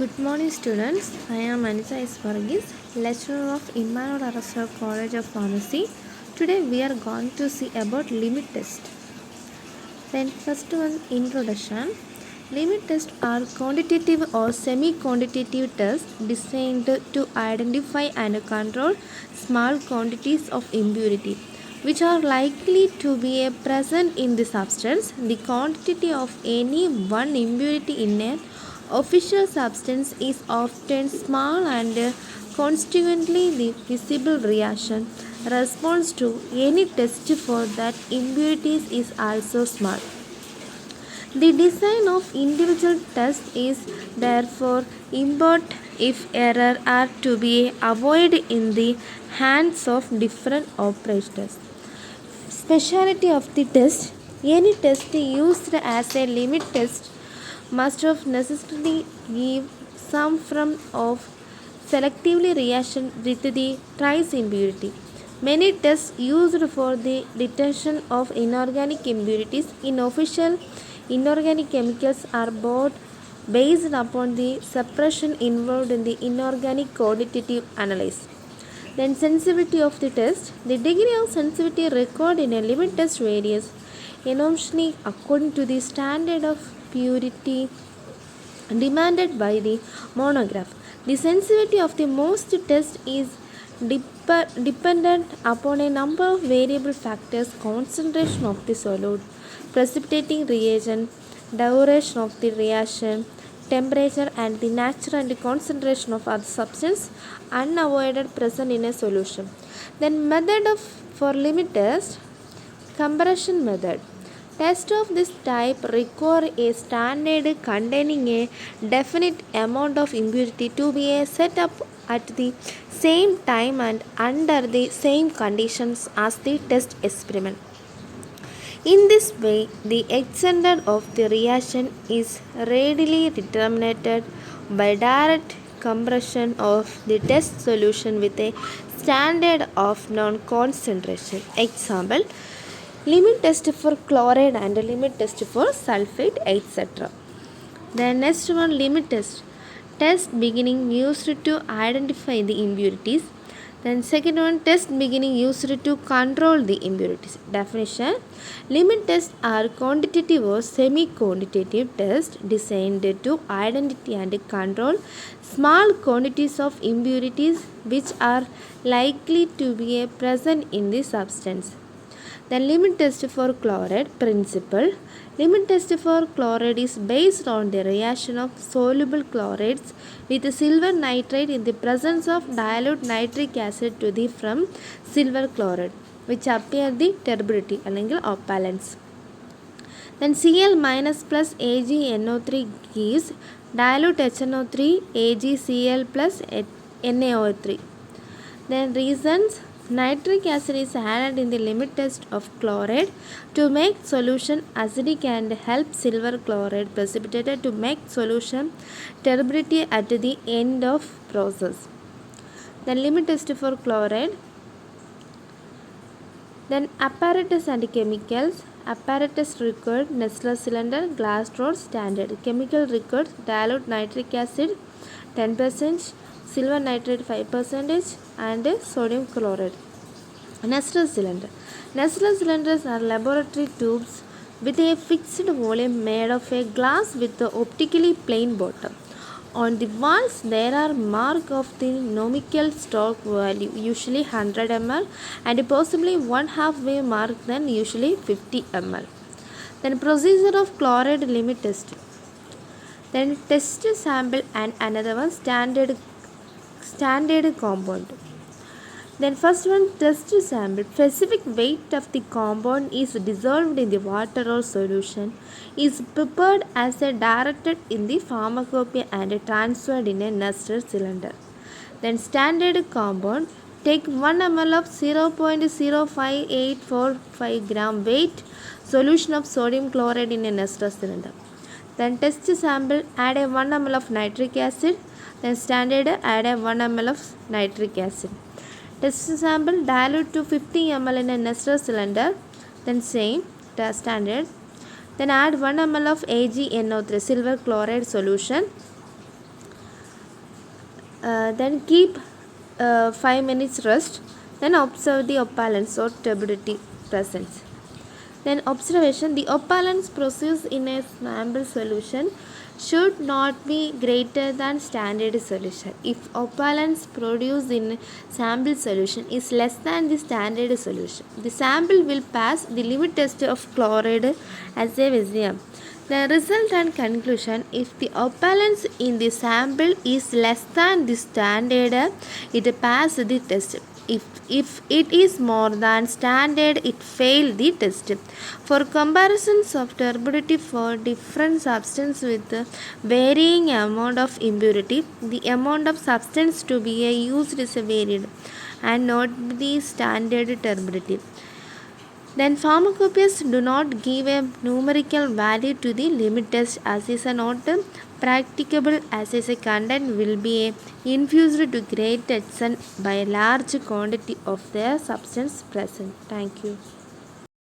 Good morning, students. I am Anisa Isvargis, lecturer of Emmanuel Arasar College of Pharmacy. Today we are going to see about limit test. Then first one, introduction. Limit tests are quantitative or semi-quantitative tests designed to identify and control small quantities of impurity which are likely to be present in the substance. The quantity of any one impurity in an official substance is often small and consequently the visible reaction response to any test for that impurities is also small. The design of individual tests is therefore important if error are to be avoided in the hands of different operators. Speciality of the test. Any test used as a limit test must of necessarily give some form of selectively reaction with the trace impurity. Many tests used for the detection of inorganic impurities in official inorganic chemicals are both based upon the suppression involved in the inorganic quantitative analysis. Then sensitivity of the test. The degree of sensitivity recorded in a limit test varies enormously according to the standard of purity demanded by the monograph. The sensitivity of the most test is dependent upon a number of variable factors: concentration of the solute, precipitating reagent, duration of the reaction, temperature, and the nature and the concentration of other substance unavoided present in a solution. Then method of for limit test. Comparison method. Tests of this type require a standard containing a definite amount of impurity to be set up at the same time and under the same conditions as the test experiment. In this way, the extent of the reaction is readily determined by direct comparison of the test solution with a standard of known concentration. Example: limit test for chloride and limit test for sulfate, etc. The next one, limit test. Test beginning used to identify the impurities. Then second one, test beginning used to control the impurities. Definition: limit tests are quantitative or semi-quantitative tests designed to identify and control small quantities of impurities which are likely to be present in the substance. The limit test for chloride principle. Limit test for chloride is based on the reaction of soluble chlorides with silver nitrate in the presence of dilute nitric acid to the from silver chloride, which appear the turbidity അല്ലെങ്കിൽ oppalence. Then Cl minus plus AgNO3 gives dilute HNO3 AgCl plus NaO3. Then reasons: nitric acid is added in the limit test of chloride to make solution acidic and help silver chloride precipitated to make solution turbidity at the end of process. Then limit test for chloride. Then apparatus and chemicals. Apparatus required Nessler cylinder, glass rod, standard. Chemical required dilute nitric acid 10%, silver nitrate 5%, and sodium chloride. Nessler cylinder. Nessler cylinders are laboratory tubes with a fixed volume made of a glass with the optically plane bottom. On the walls there are marks of the nominal stock value, usually 100 ml, and possibly one halfway mark than usually 50 ml. Then procedure of chloride limit test. Then test sample and another one standard compound. Then first one, test sample. Specific weight of the compound is dissolved in the water or solution, is prepared as a directed in the pharmacopoeia and transferred in a Nessler cylinder. Then standard compound. Take 1 ml of 0.05845 gram weight solution of sodium chloride in a Nessler cylinder. Then test sample, add a 1 ml of nitric acid. Then standard, add a 1 ml of nitric acid. Test sample, dilute to 50 ml in a Nessler cylinder. Then same standard. Then add 1 ml of AgNO3 silver chloride solution. Then keep 5 minutes rest. Then observe the oppalence or turbidity presence. Then observation, the oppalence process in a sample solution should not be greater than standard solution. If oppalence produced in sample solution is less than the standard solution, the sample will pass the limit test of chloride as a museum. The result and conclusion, if the oppalence in the sample is less than the standard, it passes the test. If it is more than standard, it failed the test. For comparisons of turbidity for different substances with varying amount of impurity, the amount of substance to be used is varied and not the standard turbidity. Then pharmacopoeias do not give a numerical value to the limit test as is not practicable, as is a content will be infused to great extent by a large quantity of the substance present. Thank you.